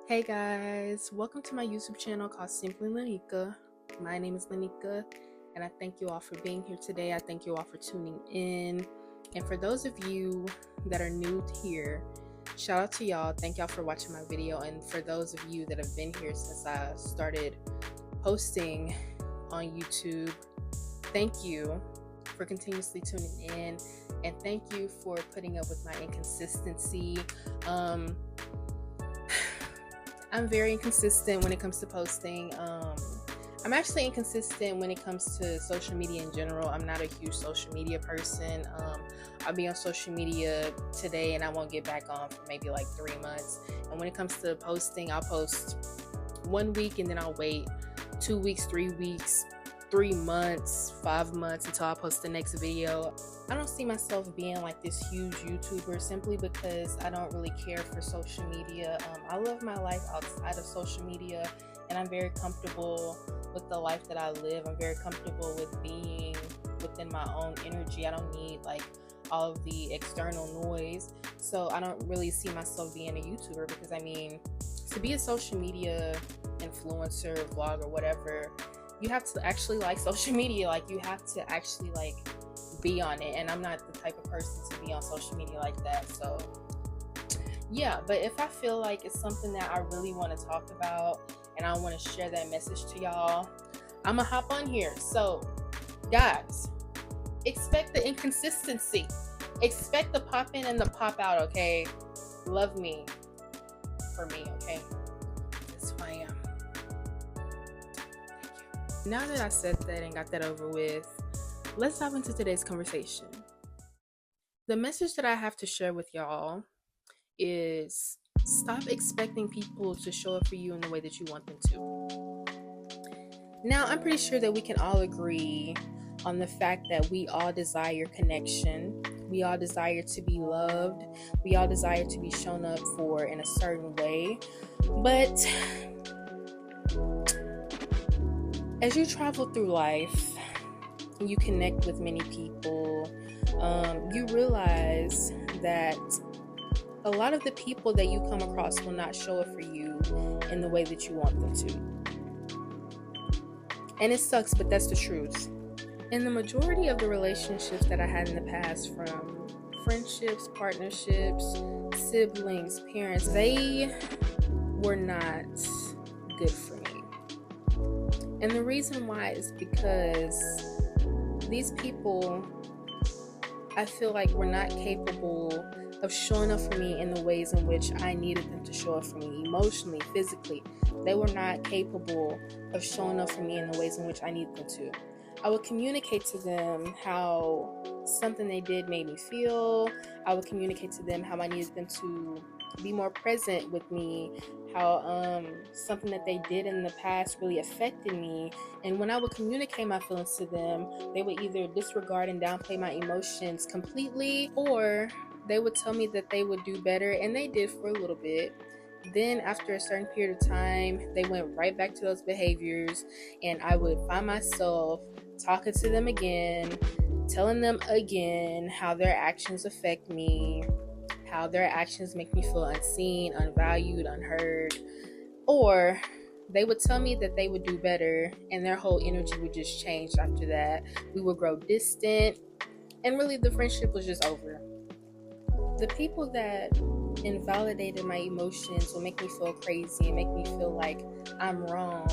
Hey guys, welcome to my YouTube channel called Simply Lanika. My name is Lanika, and I thank you all for being here today. I thank you all for tuning in. And for those of you that are new here, shout out to y'all. Thank y'all for watching my video. And for those of you that have been here since I started posting on YouTube, thank you for continuously tuning in. And thank you for putting up with my inconsistency. I'm very inconsistent when it comes to posting. I'm actually inconsistent when it comes to social media in general. I'm not a huge social media person. I'll be on social media today and I won't get back on for maybe like 3 months. And when it comes to posting, I'll post 1 week and then I'll wait 2 weeks, 3 weeks, 3 months, 5 months until I post the next video. I don't see myself being like this huge YouTuber simply because I don't really care for social media. I live my life outside of social media and I'm very comfortable with the life that I live. I'm very comfortable with being within my own energy. I don't need like all of the external noise. So I don't really see myself being a YouTuber because I mean, to be a social media influencer, vlog, or whatever, you have to actually like social media. Like you have to actually like be on it, and I'm not the type of person to be on social media like that. So yeah, but if I feel like it's something that I really want to talk about and I want to share that message to y'all, I'm gonna hop on here. So guys, expect the inconsistency, expect the pop in and the pop out. Okay, love me for me. Okay, that's who I am. Now that I said that and got that over with, let's dive into today's conversation. The message that I have to share with y'all is stop expecting people to show up for you in the way that you want them to. Now, I'm pretty sure that we can all agree on the fact that we all desire connection. We all desire to be loved. We all desire to be shown up for in a certain way. But as you travel through life, you connect with many people, you realize that a lot of the people that you come across will not show up for you in the way that you want them to. And it sucks, but that's the truth. In the majority of the relationships that I had in the past, from friendships, partnerships, siblings, parents, they were not good for me. And the reason why is because these people, I feel like, were not capable of showing up for me in the ways in which I needed them to show up for me, emotionally, physically. They were not capable of showing up for me in the ways in which I needed them to. I would communicate to them how something they did made me feel. I would communicate to them how I needed them to be more present with me, how something that they did in the past really affected me. And when I would communicate my feelings to them, they would either disregard and downplay my emotions completely, or they would tell me that they would do better, and they did for a little bit. Then after a certain period of time, they went right back to those behaviors, and I would find myself talking to them again, telling them again how their actions affect me, how their actions make me feel unseen, unvalued, unheard. Or they would tell me that they would do better, and their whole energy would just change after that. We would grow distant, and really the friendship was just over. The people that invalidated my emotions will make me feel crazy and make me feel like I'm wrong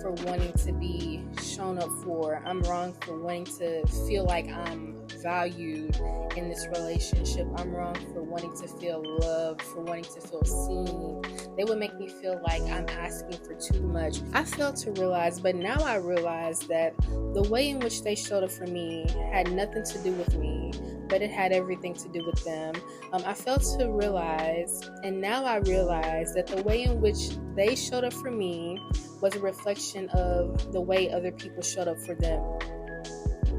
for wanting to be shown up for. I'm wrong for wanting to feel like I'm valued in this relationship. I'm wrong for wanting to feel loved, for wanting to feel seen. They would make me feel like I'm asking for too much. I failed to realize, but now I realize that the way in which they showed up for me had nothing to do with me, but it had everything to do with them. I failed to realize, and now I realize, that the way in which they showed up for me was a reflection of the way other people showed up for them.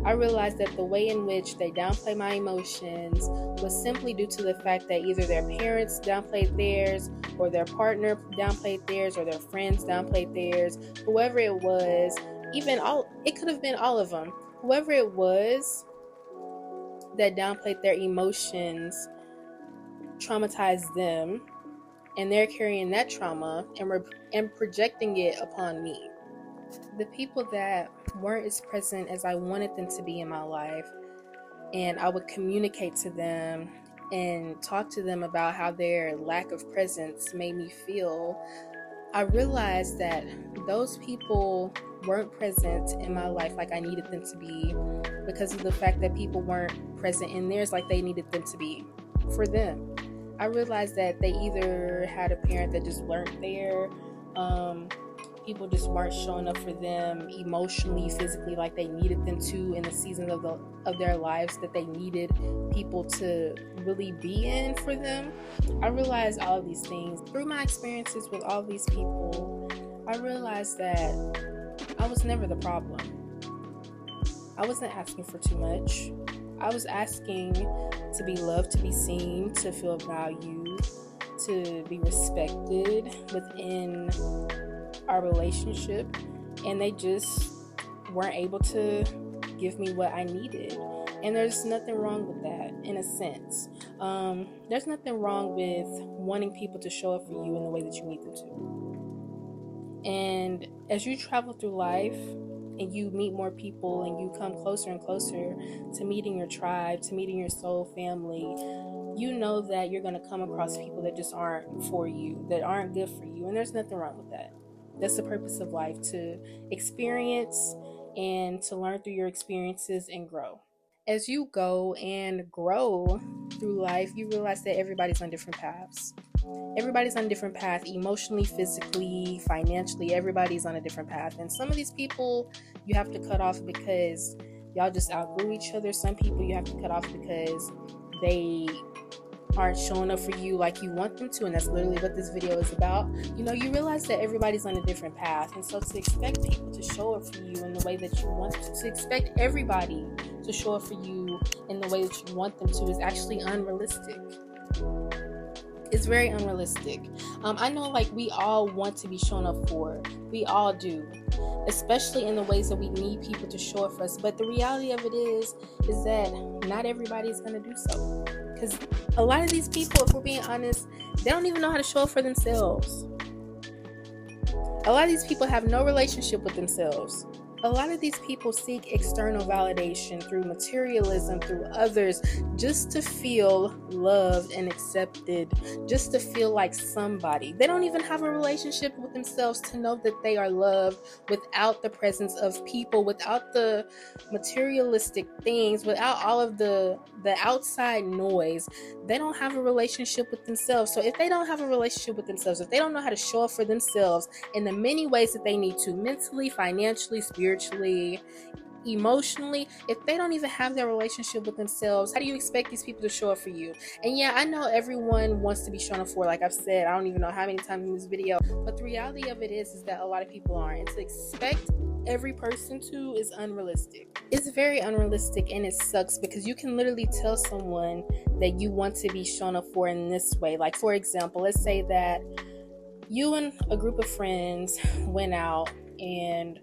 I realized that the way in which they downplay my emotions was simply due to the fact that either their parents downplayed theirs, or their partner downplayed theirs, or their friends downplayed theirs. Whoever it was, it could have been all of them. Whoever it was that downplayed their emotions traumatized them, and they're carrying that trauma and projecting it upon me. The people that weren't as present as I wanted them to be in my life, and I would communicate to them and talk to them about how their lack of presence made me feel, I realized that those people weren't present in my life like I needed them to be, because of the fact that people weren't present in theirs like they needed them to be for them. I realized that they either had a parent that just weren't there, people just weren't showing up for them emotionally, physically, like they needed them to in the seasons of their lives that they needed people to really be in for them. I realized all of these things through my experiences with all these people. I realized that I was never the problem. I wasn't asking for too much. I was asking to be loved, to be seen, to feel valued, to be respected within our relationship, and they just weren't able to give me what I needed. And there's nothing wrong with that, in a sense. There's nothing wrong with wanting people to show up for you in the way that you need them to. And as you travel through life and you meet more people and you come closer and closer to meeting your tribe, to meeting your soul family, you know that you're going to come across people that just aren't for you, that aren't good for you. And there's nothing wrong with that. That's the purpose of life, to experience and to learn through your experiences and grow. As you go and grow through life, you realize that everybody's on different paths. Everybody's on a different path, emotionally, physically, financially. Everybody's on a different path. And some of these people you have to cut off because y'all just outgrew each other. Some people you have to cut off because they aren't showing up for you like you want them to, and that's literally what this video is about. You realize that everybody's on a different path, and so to expect people to show up for you in the way that you want them to expect everybody to show up for you in the way that you want them to, is actually unrealistic. It's very unrealistic. I know, like, we all want to be shown up for. We all do, especially in the ways that we need people to show up for us. But the reality of it is that not everybody is going to do so. Because a lot of these people, if we're being honest, they don't even know how to show up for themselves. A lot of these people have no relationship with themselves. A lot of these people seek external validation through materialism, through others, just to feel loved and accepted, just to feel like somebody. They don't even have a relationship with themselves to know that they are loved without the presence of people, without the materialistic things, without all of the outside noise. They don't have a relationship with themselves. So if they don't have a relationship with themselves, if they don't know how to show up for themselves in the many ways that they need to, mentally, financially, spiritually, emotionally, if they don't even have their relationship with themselves, how do you expect these people to show up for you? And yeah, I know everyone wants to be shown up for. Like I've said, I don't even know how many times in this video, but the reality of it is that a lot of people aren't. And to expect every person to is unrealistic. It's very unrealistic, and it sucks, because you can literally tell someone that you want to be shown up for in this way. Like, for example, let's say that you and a group of friends went out, and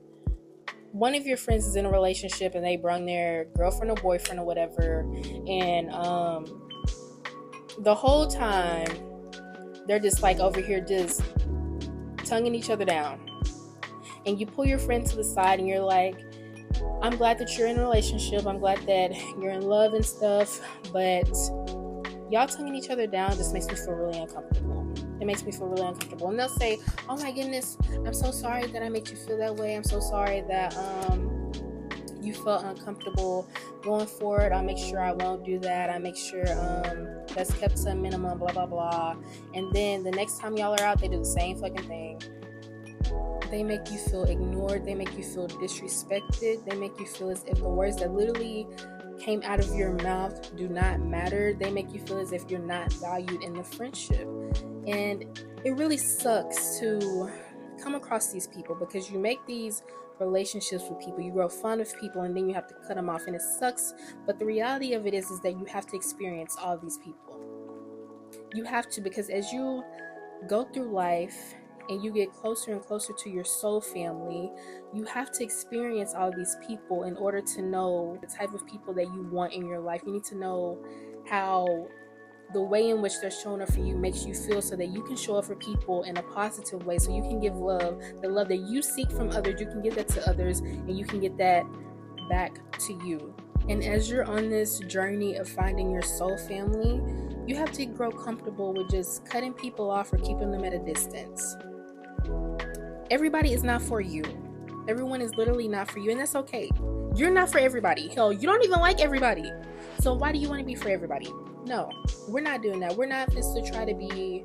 one of your friends is in a relationship and they brung their girlfriend or boyfriend or whatever, and the whole time they're just like over here just tonguing each other down. And you pull your friend to the side and you're like, I'm glad that you're in a relationship, I'm glad that you're in love and stuff, but y'all tonguing each other down just makes me feel really uncomfortable. It makes me feel really uncomfortable. And they'll say, oh my goodness, I'm so sorry that I made you feel that way. I'm so sorry that you felt uncomfortable. Going forward, I'll make sure I won't do that. I make sure that's kept to a minimum, blah, blah, blah. And then the next time y'all are out, they do the same fucking thing. They make you feel ignored. They make you feel disrespected. They make you feel as if the words that literally came out of your mouth do not matter. They make you feel as if you're not valued in the friendship. And it really sucks to come across these people, because you make these relationships with people, you grow fond of people, and then you have to cut them off, and it sucks. But the reality of it is that you have to experience all these people. You have to, because as you go through life and you get closer and closer to your soul family, you have to experience all these people in order to know the type of people that you want in your life. You need to know how the way in which they're showing up for you makes you feel so that you can show up for people in a positive way, so you can give love, the love that you seek from others, you can give that to others, and you can get that back to you. And as you're on this journey of finding your soul family, you have to grow comfortable with just cutting people off or keeping them at a distance. Everybody is not for you. Everyone is literally not for you, and that's okay. You're not for everybody. Hell, you don't even like everybody. So why do you want to be for everybody? No, we're not doing that. We're not fixing to try to be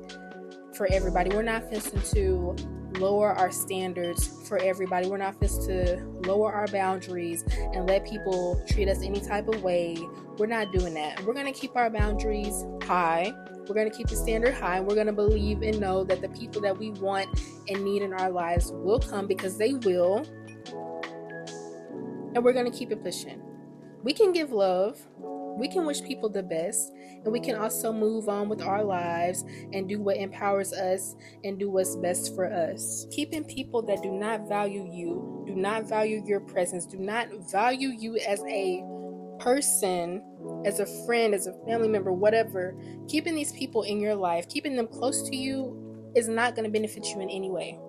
for everybody. We're not fixing to lower our standards for everybody. We're not fixing to lower our boundaries and let people treat us any type of way. We're not doing that. We're going to keep our boundaries high. We're going to keep the standard high. And we're going to believe and know that the people that we want and need in our lives will come, because they will. And we're going to keep it pushing. We can give love. We can wish people the best, and we can also move on with our lives and do what empowers us and do what's best for us. Keeping people that do not value you, do not value your presence, do not value you as a person, as a friend, as a family member, whatever, keeping these people in your life, keeping them close to you is not going to benefit you in any way.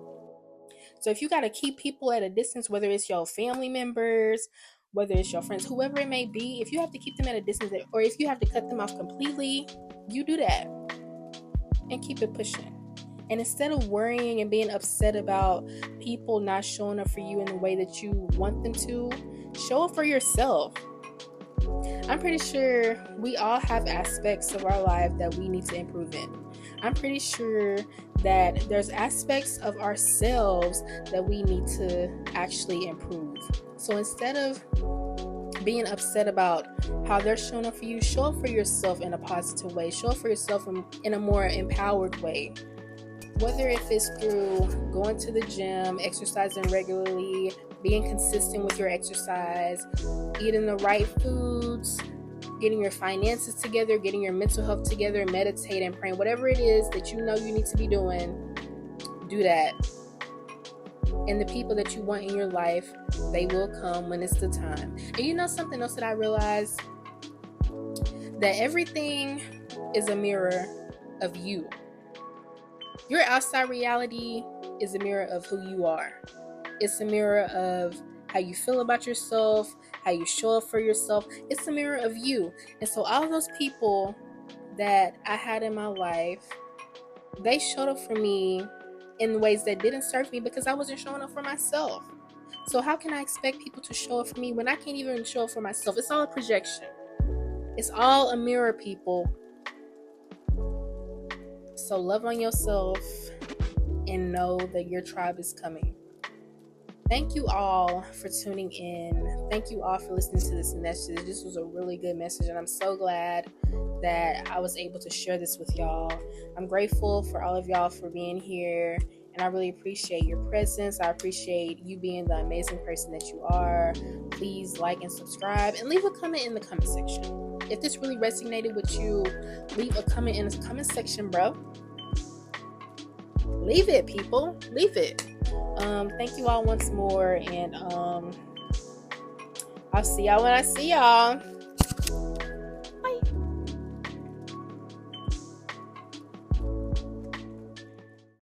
So if you got to keep people at a distance, whether it's your family members, whether it's your friends, whoever it may be, if you have to keep them at a distance, or if you have to cut them off completely, you do that and keep it pushing. And instead of worrying and being upset about people not showing up for you in the way that you want them to, show up for yourself. I'm pretty sure we all have aspects of our life that we need to improve in. I'm pretty sure that there's aspects of ourselves that we need to actually improve. So instead of being upset about how they're showing up for you, show up for yourself in a positive way. Show up for yourself in a more empowered way. Whether if it's through going to the gym, exercising regularly, being consistent with your exercise, eating the right foods, getting your finances together, getting your mental health together, meditating, praying, whatever it is that you know you need to be doing, do that. And the people that you want in your life, they will come when it's the time. And you know something else that I realized? That everything is a mirror of you. Your outside reality is a mirror of who you are. It's a mirror of how you feel about yourself, how you show up for yourself. It's a mirror of you. And so all of those people that I had in my life, they showed up for me in ways that didn't serve me because I wasn't showing up for myself. So how can I expect people to show up for me when I can't even show up for myself? It's all a projection. It's all a mirror, people. So love on yourself and know that your tribe is coming. Thank you all for tuning in. Thank you all for listening to this message. This was a really good message, and I'm so glad that I was able to share this with y'all. I'm grateful for all of y'all for being here, and I really appreciate your presence. I appreciate you being the amazing person that you are. Please like and subscribe, and leave a comment in the comment section. If this really resonated with you, leave a comment in the comment section, bro. Leave it, people. Leave it. Thank you all once more, and I'll see y'all when I see y'all.